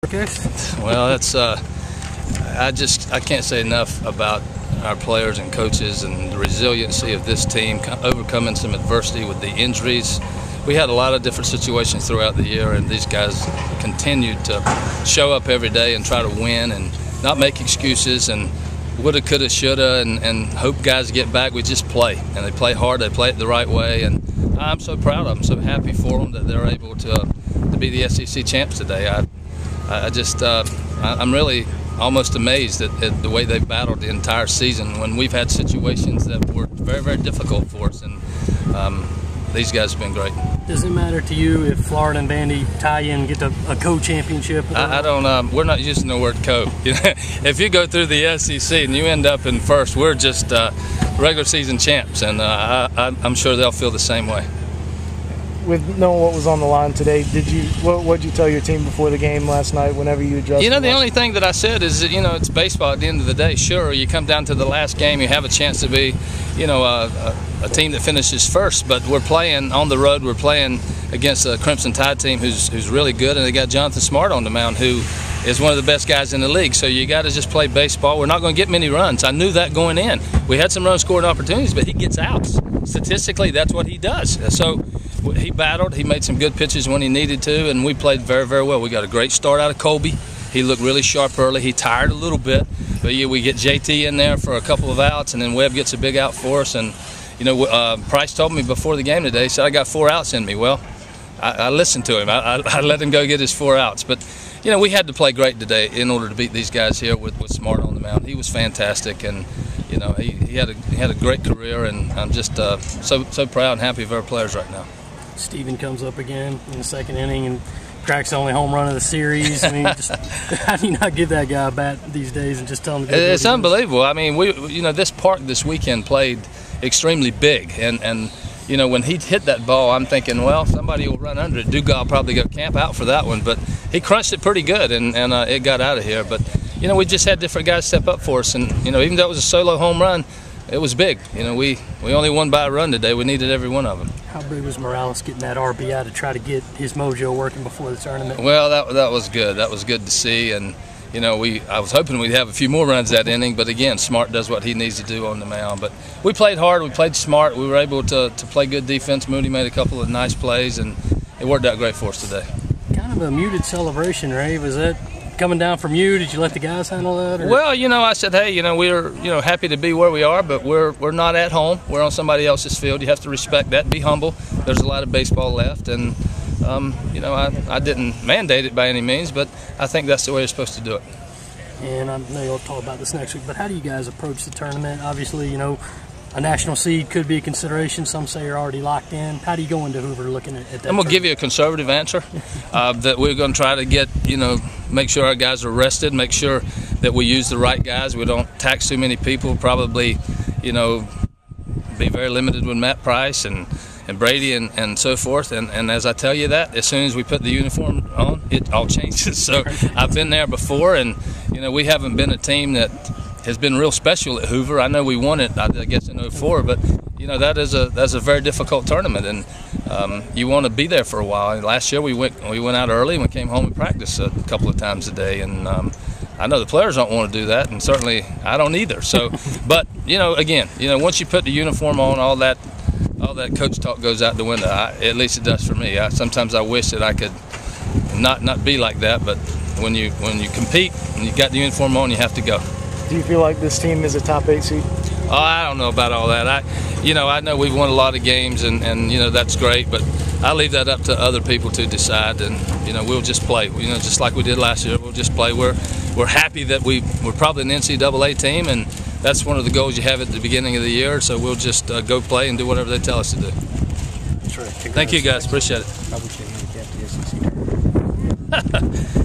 Gamecocks? Well, that's I can't say enough about our players and coaches and the resiliency of this team, overcoming some adversity with the injuries. We had a lot of different situations throughout the year, and these guys continued to show up every day and try to win and not make excuses and woulda, coulda, shoulda, and hope guys get back. We just play, and they play hard. They play it the right way, and I'm so proud of them. I'm so happy for them that they're able to be the SEC champs today. I'm really almost amazed at the way they've battled the entire season when we've had situations that were very, very difficult for us, and these guys have been great. Does it matter to you if Florida and Vandy tie in and get a co-championship? I don't. We're not using the word co. If you go through the SEC and you end up in first, we're just regular season champs, and I'm sure they'll feel the same way. With knowing what was on the line today, what did you tell your team before the game last night whenever you addressed them? The only thing that I said is that, it's baseball at the end of the day. Sure, you come down to the last game, you have a chance to be, a team that finishes first, but we're playing on the road. We're playing against a Crimson Tide team who's really good, and they got Jonathan Smart on the mound, who is one of the best guys in the league. So you got to just play baseball. We're not going to get many runs. I knew that going in. We had some run-scoring opportunities, but he gets outs. Statistically, that's what he does. So he battled. He made some good pitches when he needed to, and we played very, very well. We got a great start out of Colby. He looked really sharp early. He tired a little bit, but we get JT in there for a couple of outs, and then Webb gets a big out for us. And Price told me before the game today, he said, I got 4 outs in me. Well, I listened to him. I let him go get his 4 outs. But, we had to play great today in order to beat these guys here with Smart on the mound. He was fantastic, and, he had a great career, and I'm just so proud and happy of our players right now. Steven comes up again in the second inning and cracks the only home run of the series. I mean, how do you not give that guy a bat these days and just tell him to go? It's unbelievable. I mean, this park this weekend played extremely big, and when he hit that ball, I'm thinking, well, somebody will run under it. Dugas will probably go camp out for that one, but he crunched it pretty good, and it got out of here. But we just had different guys step up for us, and even though it was a solo home run, it was big. We only won by a run today. We needed every one of them. How big was Morales getting that RBI to try to get his mojo working before the tournament? Well, that was good. That was good to see, and I was hoping we'd have a few more runs that inning, but again, Smart does what he needs to do on the mound. But we played hard. We played smart. We were able to play good defense. Moody made a couple of nice plays, and it worked out great for us today. Kind of a muted celebration, Ray. Was that coming down from you? Did you let the guys handle that? Or? Well, I said, hey, we're happy to be where we are, but we're not at home. We're on somebody else's field. You have to respect that. Be humble. There's a lot of baseball left, and I didn't mandate it by any means, but I think that's the way you're supposed to do it. And I know you'll talk about this next week, but how do you guys approach the tournament? Obviously, a national seed could be a consideration. Some say you're already locked in. How do you go into Hoover looking at that? I'm going to give you a conservative answer that we're going to try to get, make sure our guys are rested, make sure that we use the right guys. We don't tax too many people, probably, be very limited with Matt Price and Brady and so forth. And as I tell you that, as soon as we put the uniform on, it all changes. So I've been there before, and, we haven't been a team that has been real special at Hoover. I know we won it, I guess, in '04, but that's a very difficult tournament, and you want to be there for a while. And last year we went out early and we came home and practiced a couple of times a day, and I know the players don't want to do that, and certainly I don't either. So, but again, once you put the uniform on, all that coach talk goes out the window. At least it does for me. Sometimes I wish that I could not be like that, but when you compete and you got the uniform on, you have to go. Do you feel like this team is a top 8 seed? Oh, I don't know about all that. I know we've won a lot of games, and that's great, but I leave that up to other people to decide, and we'll just play. Just like we did last year, we'll just play. We're happy that we're probably an NCAA team, and that's one of the goals you have at the beginning of the year. So we'll just go play and do whatever they tell us to do. That's right. Thank you, guys. Appreciate it. Probably shouldn't handicap the SEC.